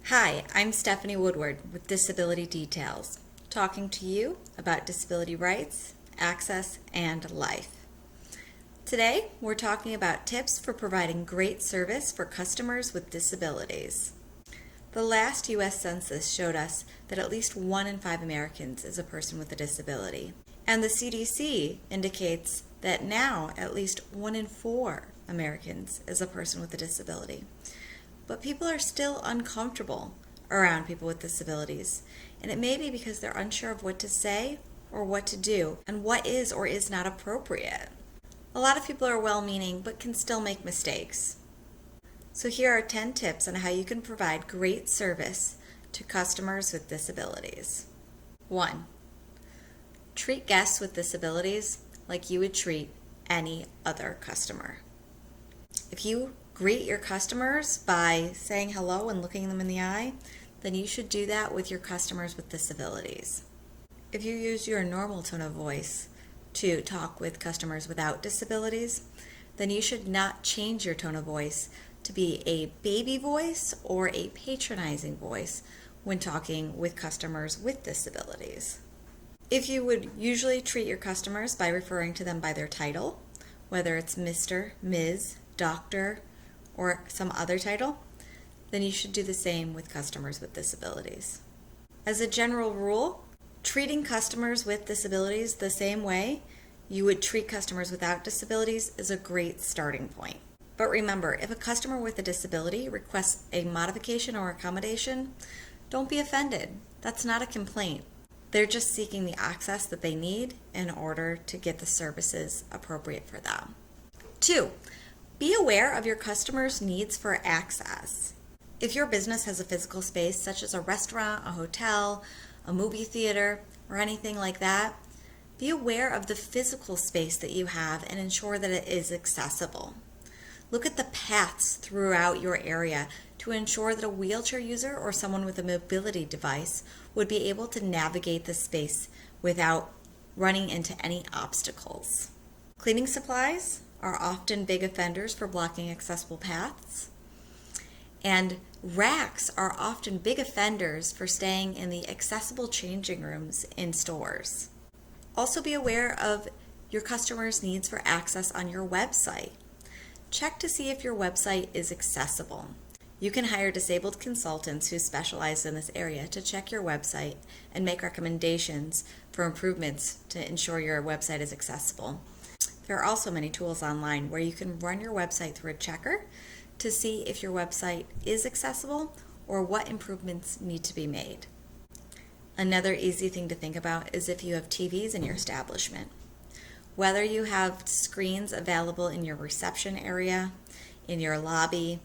Hi, I'm Stephanie Woodward with Disability Details, talking to you about disability rights, access, and life. Today, we're talking about tips for providing great service for customers with disabilities. The last U.S. Census showed us that at least 1 in 5 Americans is a person with a disability, and the CDC indicates that now at least 1 in 4 Americans is a person with a disability. But people are still uncomfortable around people with disabilities, and it may be because they're unsure of what to say or what to do and what is or is not appropriate. A lot of people are well-meaning but can still make mistakes. So here are 10 tips on how you can provide great service to customers with disabilities. 1. Treat guests with disabilities like you would treat any other customer. If you greet your customers by saying hello and looking them in the eye, then you should do that with your customers with disabilities. If you use your normal tone of voice to talk with customers without disabilities, then you should not change your tone of voice to be a baby voice or a patronizing voice when talking with customers with disabilities. If you would usually treat your customers by referring to them by their title, whether it's Mr., Ms., Doctor, or some other title, then you should do the same with customers with disabilities. As a general rule, treating customers with disabilities the same way you would treat customers without disabilities is a great starting point. But remember, if a customer with a disability requests a modification or accommodation, don't be offended. That's not a complaint. They're just seeking the access that they need in order to get the services appropriate for them. 2. Be aware of your customers' needs for access. If your business has a physical space such as a restaurant, a hotel, a movie theater, or anything like that, be aware of the physical space that you have and ensure that it is accessible. Look at the paths throughout your area to ensure that a wheelchair user or someone with a mobility device would be able to navigate the space without running into any obstacles. Cleaning supplies are often big offenders for blocking accessible paths, and racks are often big offenders for staying in the accessible changing rooms in stores. Also be aware of your customers' needs for access on your website. Check to see if your website is accessible. You can hire disabled consultants who specialize in this area to check your website and make recommendations for improvements to ensure your website is accessible. There are also many tools online where you can run your website through a checker to see if your website is accessible or what improvements need to be made. Another easy thing to think about is if you have TVs in your establishment. Whether you have screens available in your reception area, in your lobby,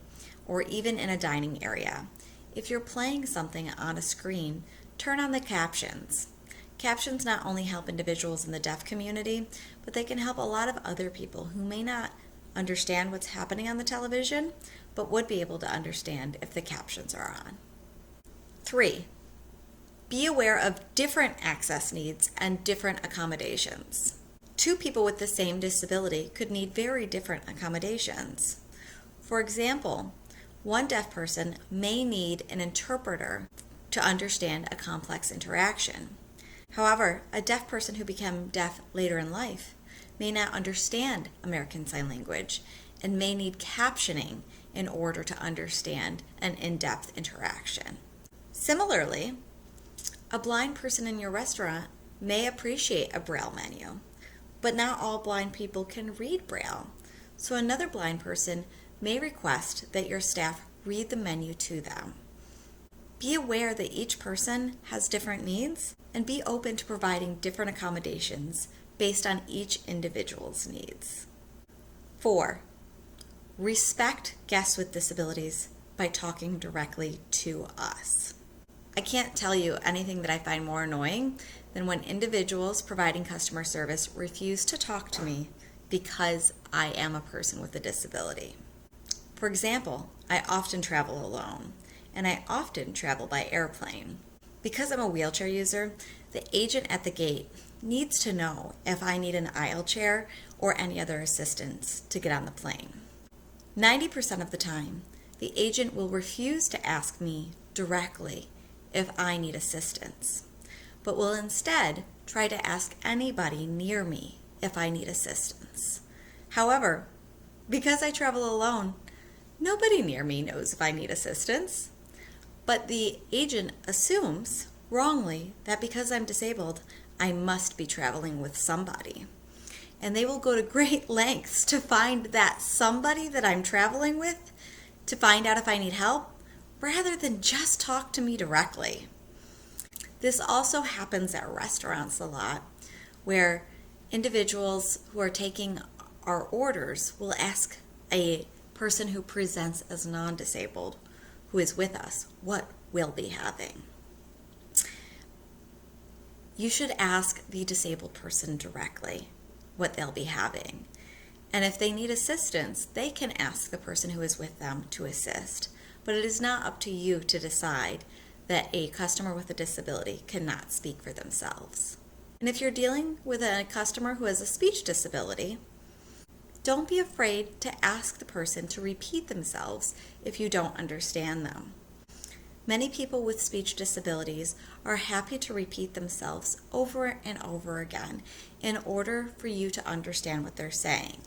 or even in a dining area, if you're playing something on a screen, turn on the captions. Captions not only help individuals in the deaf community, but they can help a lot of other people who may not understand what's happening on the television, but would be able to understand if the captions are on. 3. Be aware of different access needs and different accommodations. 2 people with the same disability could need very different accommodations. For example, one deaf person may need an interpreter to understand a complex interaction. However, a deaf person who became deaf later in life may not understand American Sign Language and may need captioning in order to understand an in-depth interaction. Similarly, a blind person in your restaurant may appreciate a Braille menu, but not all blind people can read Braille. So another blind person may request that your staff read the menu to them. Be aware that each person has different needs and be open to providing different accommodations based on each individual's needs. 4. Respect guests with disabilities by talking directly to us. I can't tell you anything that I find more annoying than when individuals providing customer service refuse to talk to me because I am a person with a disability. For example, I often travel alone, and I often travel by airplane. Because I'm a wheelchair user, the agent at the gate needs to know if I need an aisle chair or any other assistance to get on the plane. 90% of the time, the agent will refuse to ask me directly if I need assistance, but will instead try to ask anybody near me if I need assistance. However, because I travel alone, nobody near me knows if I need assistance. But the agent assumes, wrongly, that because I'm disabled, I must be traveling with somebody. And they will go to great lengths to find that somebody that I'm traveling with to find out if I need help, rather than just talk to me directly. This also happens at restaurants a lot, where individuals who are taking our orders will ask a person who presents as non-disabled, who is with us, what we'll be having. You should ask the disabled person directly what they'll be having. And if they need assistance, they can ask the person who is with them to assist. But it is not up to you to decide that a customer with a disability cannot speak for themselves. And if you're dealing with a customer who has a speech disability, don't be afraid to ask the person to repeat themselves if you don't understand them. Many people with speech disabilities are happy to repeat themselves over and over again in order for you to understand what they're saying.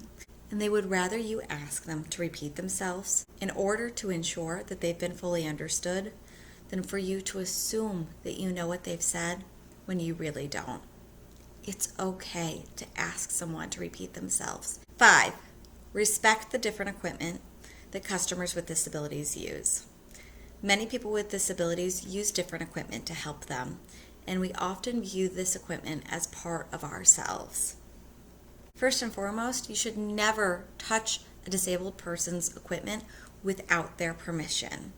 And they would rather you ask them to repeat themselves in order to ensure that they've been fully understood than for you to assume that you know what they've said when you really don't. It's okay to ask someone to repeat themselves. 5, respect the different equipment that customers with disabilities use. Many people with disabilities use different equipment to help them, and we often view this equipment as part of ourselves. First and foremost, you should never touch a disabled person's equipment without their permission.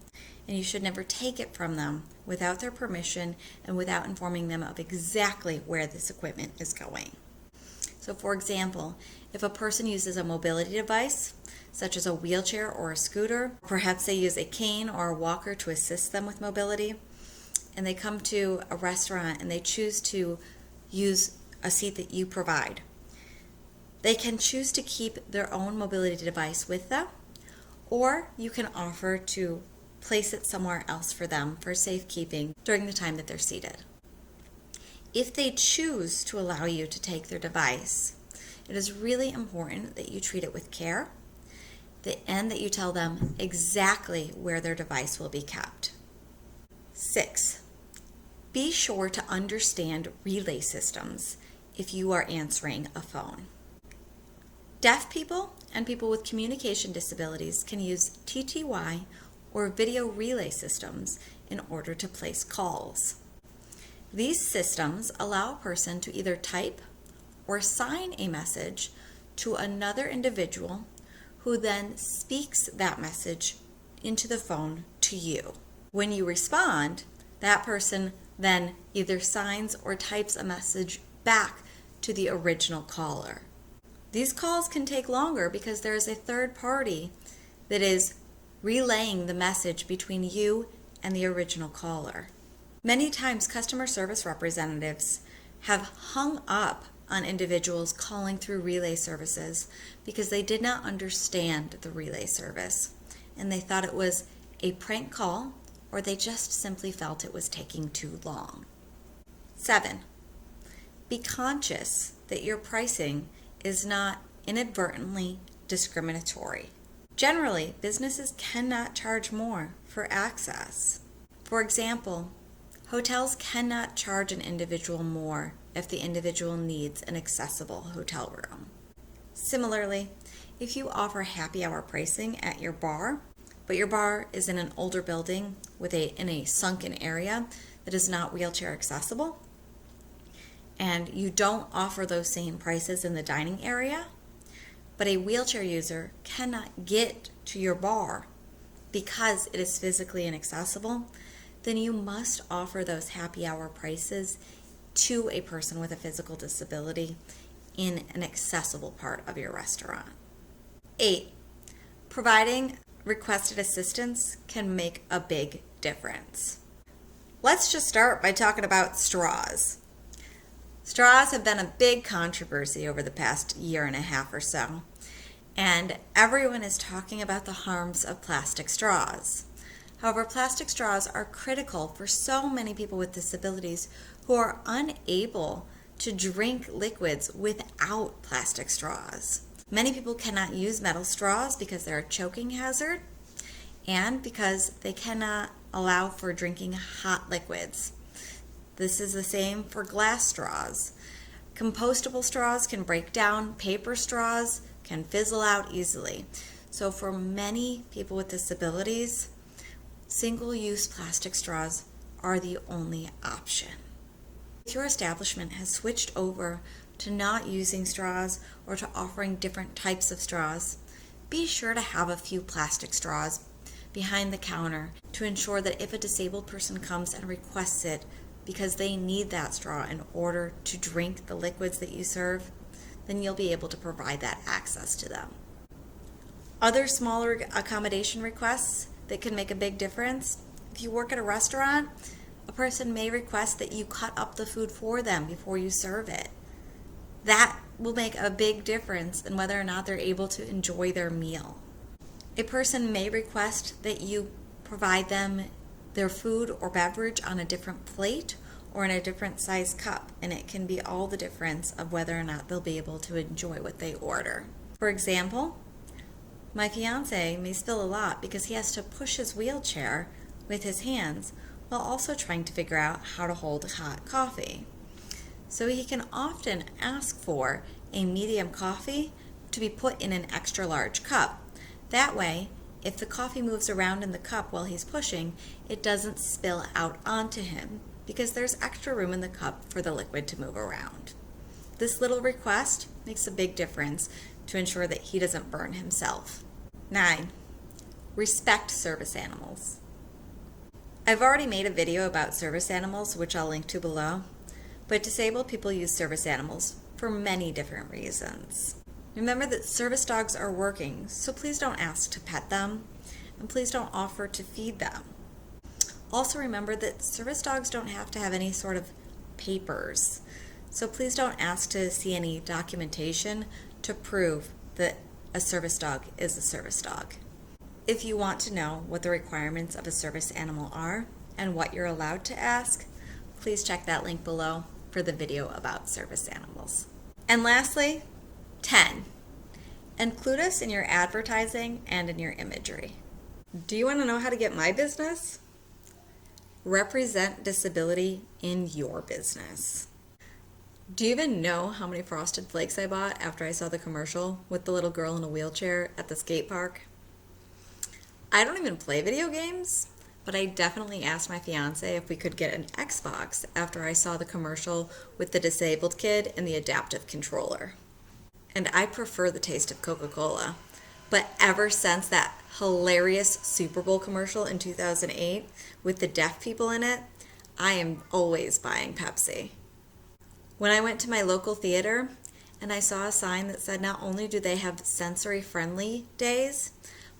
And you should never take it from them without their permission and without informing them of exactly where this equipment is going. So for example, if a person uses a mobility device, such as a wheelchair or a scooter, perhaps they use a cane or a walker to assist them with mobility, and they come to a restaurant and they choose to use a seat that you provide, they can choose to keep their own mobility device with them, or you can offer to place it somewhere else for them for safekeeping during the time that they're seated. If they choose to allow you to take their device, it is really important that you treat it with care and that you tell them exactly where their device will be kept. 6, be sure to understand relay systems if you are answering a phone. Deaf people and people with communication disabilities can use TTY or video relay systems in order to place calls. These systems allow a person to either type or sign a message to another individual who then speaks that message into the phone to you. When you respond, that person then either signs or types a message back to the original caller. These calls can take longer because there is a third party that is relaying the message between you and the original caller. Many times customer service representatives have hung up on individuals calling through relay services because they did not understand the relay service and they thought it was a prank call, or they just simply felt it was taking too long. 7, be conscious that your pricing is not inadvertently discriminatory. Generally, businesses cannot charge more for access. For example, hotels cannot charge an individual more if the individual needs an accessible hotel room. Similarly, if you offer happy hour pricing at your bar, but your bar is in an older building in a sunken area that is not wheelchair accessible, and you don't offer those same prices in the dining area, but a wheelchair user cannot get to your bar because it is physically inaccessible, then you must offer those happy hour prices to a person with a physical disability in an accessible part of your restaurant. 8, providing requested assistance can make a big difference. Let's just start by talking about straws. Straws have been a big controversy over the past year and a half or so, and everyone is talking about the harms of plastic straws. However, plastic straws are critical for so many people with disabilities who are unable to drink liquids without plastic straws. Many people cannot use metal straws because they're a choking hazard and because they cannot allow for drinking hot liquids. This is the same for glass straws. Compostable straws can break down. Paper straws can fizzle out easily. So for many people with disabilities, single-use plastic straws are the only option. If your establishment has switched over to not using straws or to offering different types of straws, be sure to have a few plastic straws behind the counter to ensure that if a disabled person comes and requests it because they need that straw in order to drink the liquids that you serve, then you'll be able to provide that access to them. Other smaller accommodation requests that can make a big difference. If you work at a restaurant, a person may request that you cut up the food for them before you serve it. That will make a big difference in whether or not they're able to enjoy their meal. A person may request that you provide them their food or beverage on a different plate or in a different size cup, and it can be all the difference of whether or not they'll be able to enjoy what they order. For example, my fiance may spill a lot because he has to push his wheelchair with his hands while also trying to figure out how to hold hot coffee. So he can often ask for a medium coffee to be put in an extra large cup. That way, if the coffee moves around in the cup while he's pushing, it doesn't spill out onto him because there's extra room in the cup for the liquid to move around. This little request makes a big difference to ensure that he doesn't burn himself. 9. Respect service animals. I've already made a video about service animals, which I'll link to below, but disabled people use service animals for many different reasons. Remember that service dogs are working, so please don't ask to pet them, and please don't offer to feed them. Also remember that service dogs don't have to have any sort of papers, so please don't ask to see any documentation to prove that a service dog is a service dog. If you want to know what the requirements of a service animal are and what you're allowed to ask, please check that link below for the video about service animals. And lastly, 10. Include us in your advertising and in your imagery. Do you want to know how to get my business? Represent disability in your business. Do you even know how many Frosted Flakes I bought after I saw the commercial with the little girl in a wheelchair at the skate park? I don't even play video games, but I definitely asked my fiance if we could get an Xbox after I saw the commercial with the disabled kid and the adaptive controller. And I prefer the taste of Coca-Cola. But ever since that hilarious Super Bowl commercial in 2008 with the deaf people in it, I am always buying Pepsi. When I went to my local theater and I saw a sign that said not only do they have sensory-friendly days,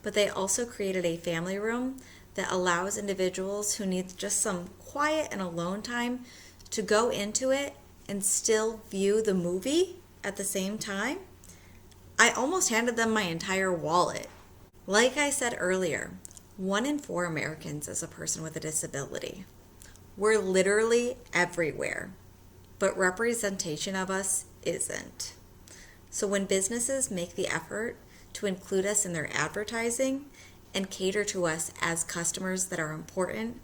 but they also created a family room that allows individuals who need just some quiet and alone time to go into it and still view the movie at the same time, I almost handed them my entire wallet. Like I said earlier, 1 in 4 Americans is a person with a disability. We're literally everywhere, but representation of us isn't. So when businesses make the effort to include us in their advertising and cater to us as customers that are important,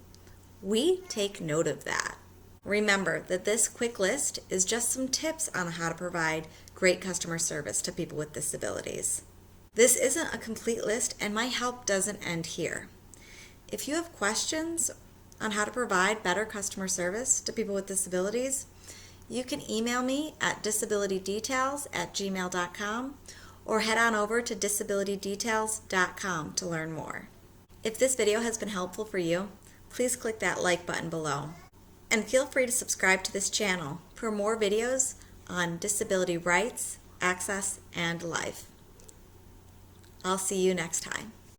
we take note of that. Remember that this quick list is just some tips on how to provide great customer service to people with disabilities. This isn't a complete list, and my help doesn't end here. If you have questions on how to provide better customer service to people with disabilities, you can email me at disabilitydetails@gmail.com or head on over to disabilitydetails.com to learn more. If this video has been helpful for you, please click that like button below. And feel free to subscribe to this channel for more videos on disability rights, access, and life. I'll see you next time.